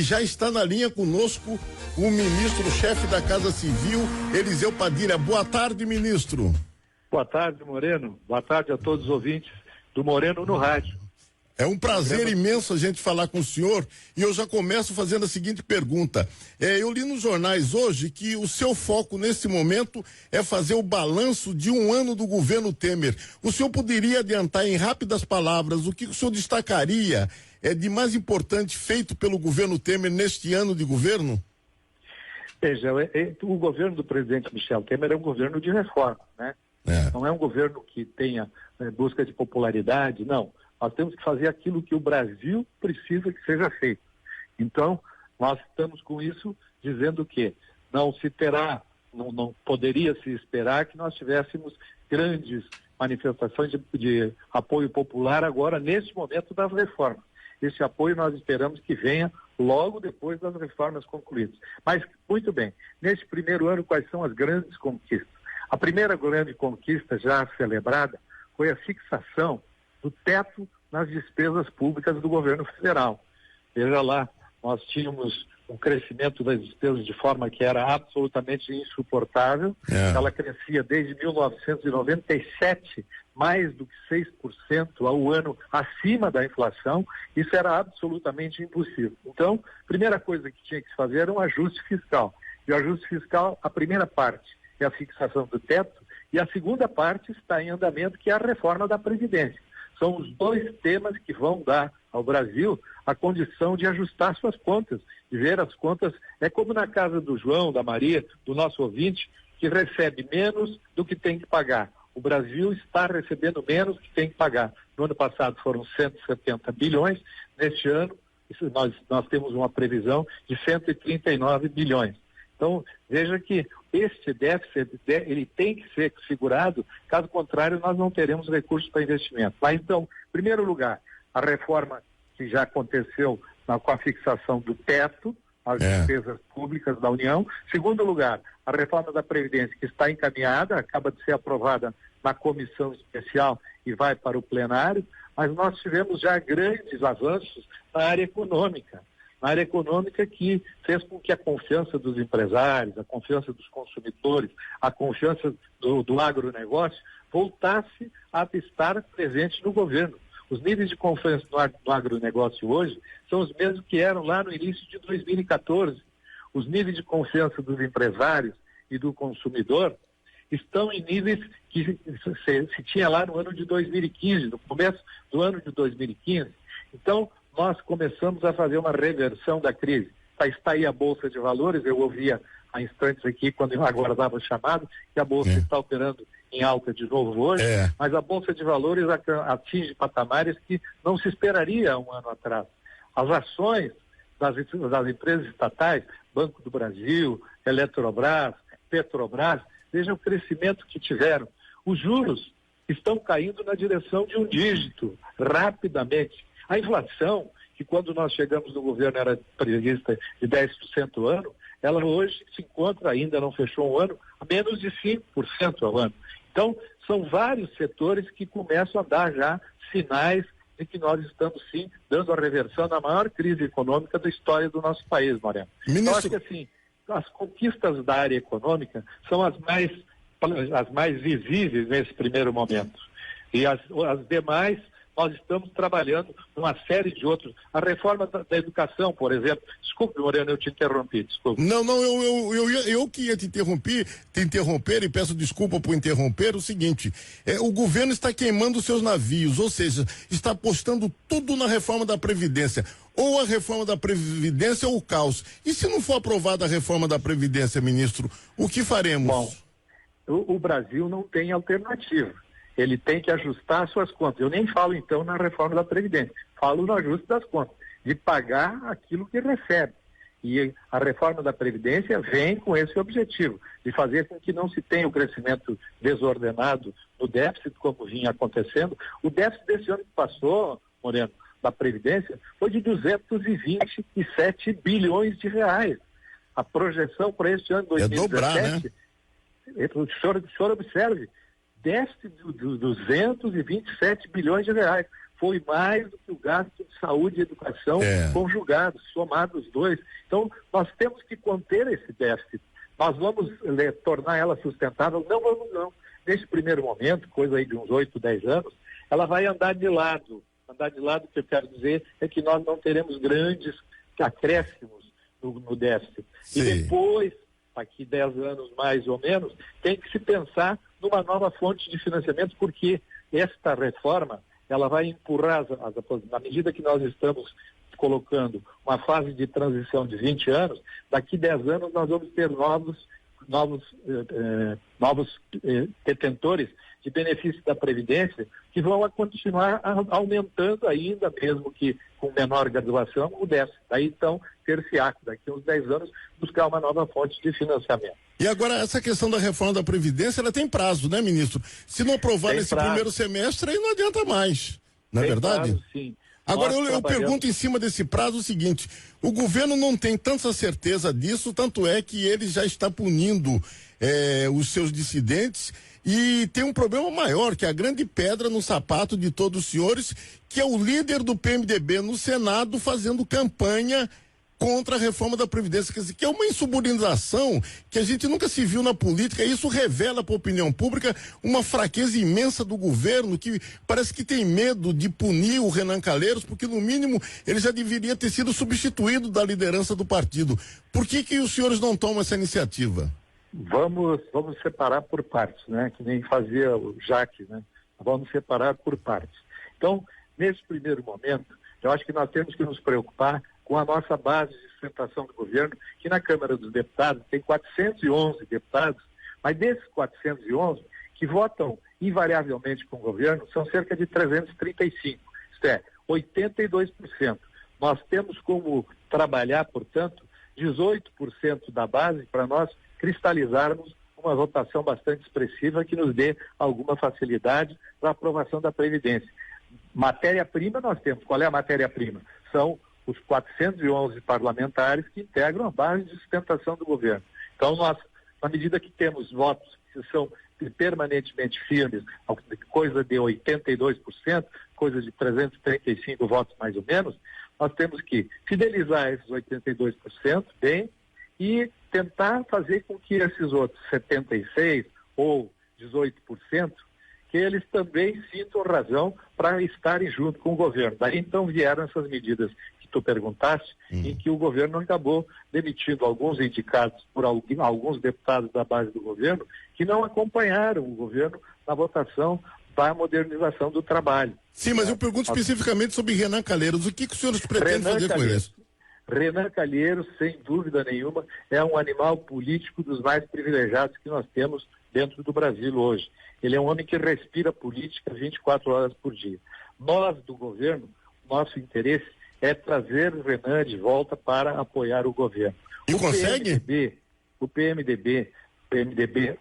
Já está na linha conosco o ministro-chefe da Casa Civil, Eliseu Padilha. Boa tarde, ministro. Boa tarde, Moreno. Boa tarde a todos os ouvintes do Moreno no Rádio. É um prazer imenso a gente falar com o senhor e eu já começo fazendo a seguinte pergunta. Eu li nos jornais hoje que o seu foco nesse momento é fazer o balanço de um ano do governo Temer. O senhor poderia adiantar em rápidas palavras o que o senhor destacaria de mais importante feito pelo governo Temer neste ano de governo? Veja, o governo do presidente Michel Temer é um governo de reforma, né? Não é um governo que tenha busca de popularidade, não. Nós temos que fazer aquilo que o Brasil precisa que seja feito. Então, nós estamos com isso dizendo que não poderia se esperar que nós tivéssemos grandes manifestações de apoio popular agora, neste momento das reformas. Esse apoio nós esperamos que venha logo depois das reformas concluídas. Mas, muito bem, neste primeiro ano, quais são as grandes conquistas? A primeira grande conquista já celebrada foi a fixação do teto nas despesas públicas do governo federal. Veja lá, nós tínhamos um crescimento das despesas de forma que era absolutamente insuportável. Ela crescia desde 1997, mais do que 6% ao ano acima da inflação. Isso era absolutamente impossível. Então, a primeira coisa que tinha que se fazer era um ajuste fiscal. E o ajuste fiscal, a primeira parte é a fixação do teto e a segunda parte está em andamento, que é a reforma da Previdência. São os dois temas que vão dar ao Brasil a condição de ajustar suas contas, de ver as contas. É como na casa do João, da Maria, do nosso ouvinte, que recebe menos do que tem que pagar. O Brasil está recebendo menos do que tem que pagar. No ano passado foram 170 bilhões, neste ano nós temos uma previsão de 139 bilhões. Então, veja que este déficit, ele tem que ser segurado, caso contrário, nós não teremos recursos para investimento. Mas, então, em primeiro lugar, a reforma que já aconteceu com a fixação do teto às despesas públicas da União. Segundo lugar, a reforma da Previdência, que está encaminhada, acaba de ser aprovada na comissão especial e vai para o plenário, mas nós tivemos já grandes avanços na área econômica. Na área econômica, que fez com que a confiança dos empresários, a confiança dos consumidores, a confiança do agronegócio voltasse a estar presente no governo. Os níveis de confiança no agronegócio hoje são os mesmos que eram lá no início de 2014. Os níveis de confiança dos empresários e do consumidor estão em níveis que se tinha lá no ano de 2015, no começo do ano de 2015. Então, nós começamos a fazer uma reversão da crise. Está aí a Bolsa de Valores, eu ouvia há instantes aqui, quando eu aguardava o chamado, que a Bolsa está operando em alta de novo hoje, mas a Bolsa de Valores atinge patamares que não se esperaria há um ano atrás. As ações das empresas estatais, Banco do Brasil, Eletrobras, Petrobras, veja o crescimento que tiveram. Os juros estão caindo na direção de um dígito, rapidamente. A inflação, que quando nós chegamos no governo era prevista de 10% ao ano, ela hoje se encontra, ainda não fechou um ano, a menos de 5% ao ano. Então, são vários setores que começam a dar já sinais de que nós estamos, sim, dando a reversão na maior crise econômica da história do nosso país, Moreno. Eu acho que, assim, as conquistas da área econômica são as mais visíveis nesse primeiro momento. E as demais, nós estamos trabalhando numa série de outros. A reforma da educação, por exemplo. Desculpe, Moreno, eu te interrompi, desculpe. Não, eu que ia te interromper e peço desculpa por interromper o seguinte, o governo está queimando seus navios, ou seja, está apostando tudo na reforma da Previdência. Ou a reforma da Previdência ou o caos. E se não for aprovada a reforma da Previdência, ministro, o que faremos? Bom, o Brasil não tem alternativa. Ele tem que ajustar suas contas. Eu nem falo, então, na reforma da Previdência. Falo no ajuste das contas, de pagar aquilo que recebe. E a reforma da Previdência vem com esse objetivo, de fazer com que não se tenha o crescimento desordenado no déficit, como vinha acontecendo. O déficit desse ano que passou, Moreno, da Previdência, foi de 227 bilhões de reais. A projeção para este ano, 2017, dobrar, né? O senhor observe, déficit de 227 bilhões de reais. foi mais do que o gasto de saúde e educação conjugados, somados os dois. Então, nós temos que conter esse déficit. Nós vamos tornar ela sustentável? Não vamos, não. Nesse primeiro momento, coisa aí de uns 8, 10 anos, ela vai andar de lado. Andar de lado, o que eu quero dizer é que nós não teremos grandes acréscimos no déficit. Sim. E depois, daqui 10 anos mais ou menos, tem que se pensar numa nova fonte de financiamento, porque esta reforma, ela vai empurrar, na medida que nós estamos colocando uma fase de transição de 20 anos, daqui 10 anos nós vamos ter novos detentores de benefícios da Previdência que vão continuar aumentando ainda, mesmo que com menor graduação, o déficit. Daí então, ter-se-á, daqui a uns 10 anos, buscar uma nova fonte de financiamento. E agora, essa questão da reforma da Previdência, ela tem prazo, né, ministro? Se não aprovar nesse primeiro semestre, aí não adianta mais, não é verdade? Prazo, sim. Agora, eu pergunto em cima desse prazo o seguinte: o governo não tem tanta certeza disso, tanto é que ele já está punindo os seus dissidentes, e tem um problema maior, que é a grande pedra no sapato de todos os senhores, que é o líder do PMDB no Senado fazendo campanha contra a reforma da Previdência, quer dizer, que é uma insubordinação que a gente nunca se viu na política. Isso revela para a opinião pública uma fraqueza imensa do governo, que parece que tem medo de punir o Renan Calheiros, porque no mínimo ele já deveria ter sido substituído da liderança do partido. Por que os senhores não tomam essa iniciativa? Vamos separar por partes, né? Que nem fazia o Jaque, né? Vamos separar por partes. Então, nesse primeiro momento, eu acho que nós temos que nos preocupar com a nossa base de sustentação do governo, que na Câmara dos Deputados tem 411 deputados, mas desses 411 que votam invariavelmente com o governo são cerca de 335, isto é, 82%. Nós temos como trabalhar, portanto, 18% da base para nós cristalizarmos uma votação bastante expressiva que nos dê alguma facilidade para a aprovação da Previdência. Matéria-prima nós temos. Qual é a matéria-prima? São os 411 parlamentares que integram a base de sustentação do governo. Então, nós, na medida que temos votos que são permanentemente firmes, coisa de 82%, coisa de 335 votos mais ou menos, nós temos que fidelizar esses 82% bem e tentar fazer com que esses outros 76% ou 18%, que eles também sintam razão para estarem junto com o governo. Daí então vieram essas medidas que tu perguntaste, em que o governo acabou demitindo alguns indicados por alguns deputados da base do governo que não acompanharam o governo na votação da modernização do trabalho. Sim, mas eu pergunto especificamente sobre Renan Calheiros. O que os senhores pretendem fazer com isso? Renan Calheiros, sem dúvida nenhuma, é um animal político dos mais privilegiados que nós temos dentro do Brasil hoje. Ele é um homem que respira política 24 horas por dia. Nós, do governo, nosso interesse é trazer o Renan de volta para apoiar o governo. E consegue? O PMDB,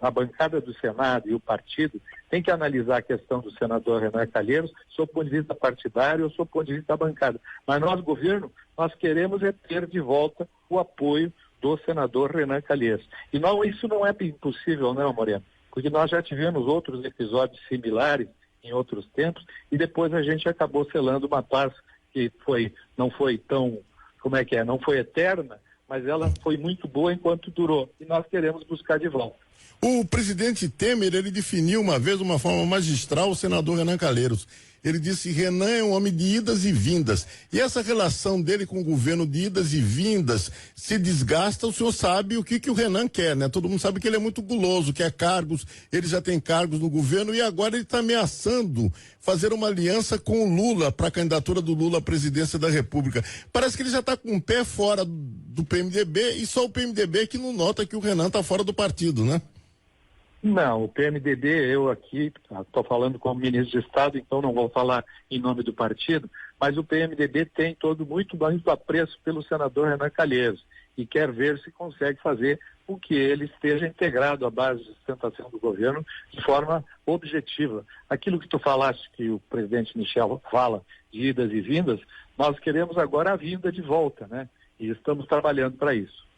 a bancada do Senado e o partido tem que analisar a questão do senador Renan Calheiros sob o ponto de vista partidário ou sob o ponto de vista da bancada. Mas nós, governo, nós queremos ter de volta o apoio do senador Renan Calheiros. E isso não é impossível, não, Moreno, porque nós já tivemos outros episódios similares em outros tempos e depois a gente acabou selando uma paz que não foi tão, não foi eterna, mas ela foi muito boa enquanto durou e nós queremos buscar de volta. O presidente Temer, ele definiu uma vez, de uma forma magistral, o senador Renan Calheiros. Ele disse: Renan é um homem de idas e vindas. E essa relação dele com o governo de idas e vindas se desgasta. O senhor sabe o que o Renan quer, né? Todo mundo sabe que ele é muito guloso, quer cargos, ele já tem cargos no governo e agora ele está ameaçando fazer uma aliança com o Lula para a candidatura do Lula à presidência da República. Parece que ele já está com o pé fora do PMDB e só o PMDB que não nota que o Renan está fora do partido, né? Não, o PMDB, eu aqui estou falando como ministro de Estado, então não vou falar em nome do partido, mas o PMDB tem muito apreço pelo senador Renan Calheiros e quer ver se consegue fazer com que ele esteja integrado à base de sustentação do governo de forma objetiva. Aquilo que tu falaste, que o presidente Michel fala de idas e vindas, nós queremos agora a vinda de volta, né? E estamos trabalhando para isso.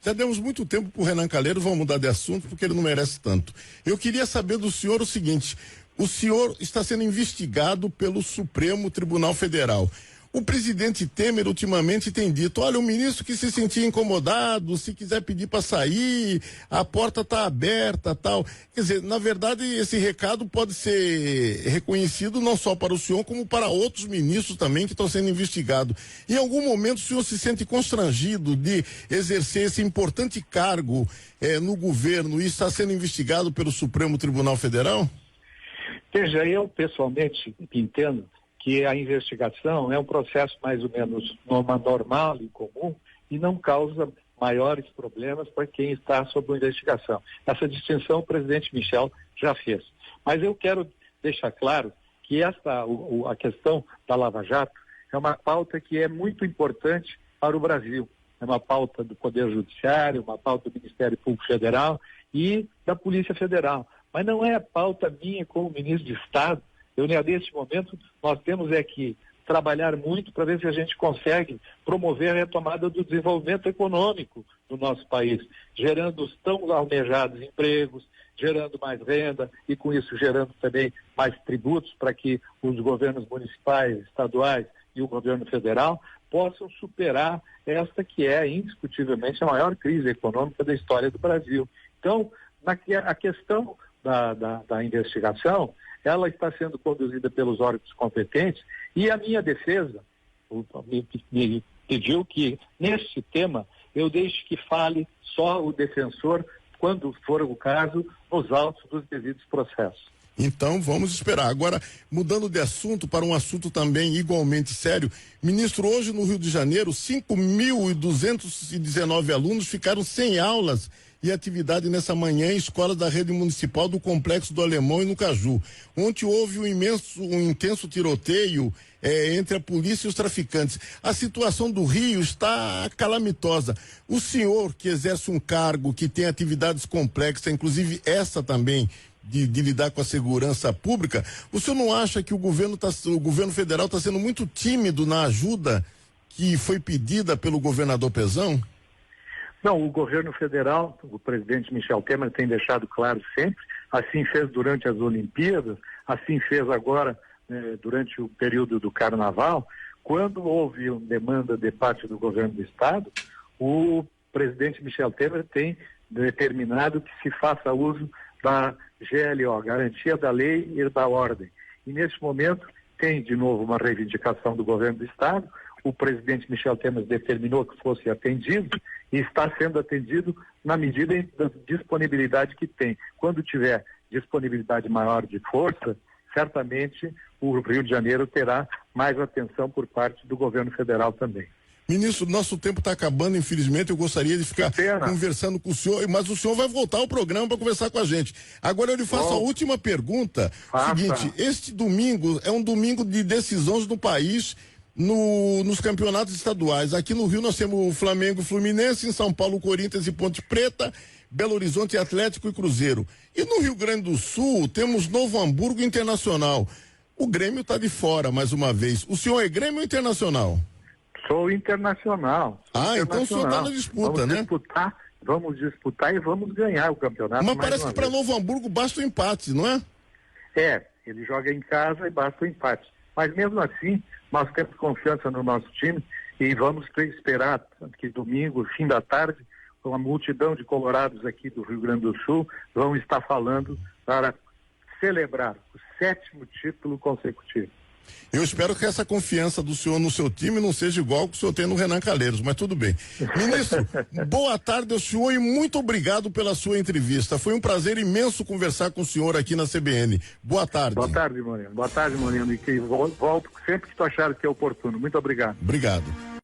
Já demos muito tempo pro Renan Calheiros, vamos mudar de assunto porque ele não merece tanto. Eu queria saber do senhor o seguinte: O senhor está sendo investigado pelo Supremo Tribunal Federal. O presidente Temer ultimamente tem dito, olha, o ministro que se sentir incomodado, se quiser pedir para sair, a porta está aberta, tal. Quer dizer, na verdade, esse recado pode ser reconhecido não só para o senhor, como para outros ministros também que estão sendo investigados. Em algum momento o senhor se sente constrangido de exercer esse importante cargo no governo e está sendo investigado pelo Supremo Tribunal Federal? Veja, eu pessoalmente entendo que a investigação é um processo mais ou menos normal e comum e não causa maiores problemas para quem está sob investigação. Essa distinção o presidente Michel já fez. Mas eu quero deixar claro que a questão da Lava Jato é uma pauta que é muito importante para o Brasil. É uma pauta do Poder Judiciário, uma pauta do Ministério Público Federal e da Polícia Federal. Mas não é a pauta minha como ministro de Estado. Nesse momento, nós temos que trabalhar muito para ver se a gente consegue promover a retomada do desenvolvimento econômico do nosso país, gerando os tão almejados empregos, gerando mais renda e, com isso, gerando também mais tributos para que os governos municipais, estaduais e o governo federal possam superar esta que é, indiscutivelmente, a maior crise econômica da história do Brasil. Então, a questão da investigação, ela está sendo conduzida pelos órgãos competentes e a minha defesa me pediu que, nesse tema, eu deixe que fale só o defensor, quando for o caso, nos autos dos devidos processos. Então, vamos esperar. Agora, mudando de assunto para um assunto também igualmente sério, ministro, hoje no Rio de Janeiro, 5.219 alunos ficaram sem aulas e atividade nessa manhã em escolas da rede municipal do Complexo do Alemão e no Caju. Ontem houve um intenso tiroteio entre a polícia e os traficantes. A situação do Rio está calamitosa. O senhor, que exerce um cargo que tem atividades complexas, inclusive essa também, de lidar com a segurança pública, o senhor não acha que o governo federal está sendo muito tímido na ajuda que foi pedida pelo governador Pezão? Não, o governo federal, o presidente Michel Temer tem deixado claro sempre, assim fez durante as Olimpíadas, assim fez agora durante o período do Carnaval, quando houve uma demanda de parte do governo do Estado, o presidente Michel Temer tem determinado que se faça uso da GLO, Garantia da Lei e da Ordem. E nesse momento tem de novo uma reivindicação do governo do Estado, o presidente Michel Temer determinou que fosse atendido e está sendo atendido na medida da disponibilidade que tem. Quando tiver disponibilidade maior de força, certamente o Rio de Janeiro terá mais atenção por parte do governo federal também. Ministro, nosso tempo está acabando, infelizmente. Eu gostaria de ficar conversando com o senhor, mas o senhor vai voltar ao programa para conversar com a gente. Agora eu lhe faço a última pergunta. Seguinte, este domingo é um domingo de decisões no país, nos campeonatos estaduais. Aqui no Rio nós temos o Flamengo e Fluminense, em São Paulo, Corinthians e Ponte Preta, Belo Horizonte, Atlético e Cruzeiro. E no Rio Grande do Sul temos Novo Hamburgo Internacional. O Grêmio está de fora, mais uma vez. O senhor é Grêmio ou Internacional? Sou internacional. Então o senhor está na disputa, Vamos disputar e vamos ganhar o campeonato. Mas parece que para Novo Hamburgo basta o empate, não é? Ele joga em casa e basta o empate. Mas mesmo assim, nós temos confiança no nosso time e vamos esperar que domingo, fim da tarde, uma multidão de colorados aqui do Rio Grande do Sul vão estar falando para celebrar o 7º título consecutivo. Eu espero que essa confiança do senhor no seu time não seja igual ao que o senhor tem no Renan Calheiros, mas tudo bem. Ministro, boa tarde ao senhor e muito obrigado pela sua entrevista. Foi um prazer imenso conversar com o senhor aqui na CBN. Boa tarde. Boa tarde, Moreno. Boa tarde, Moreno. E que volto sempre que tu achar que é oportuno. Muito obrigado. Obrigado.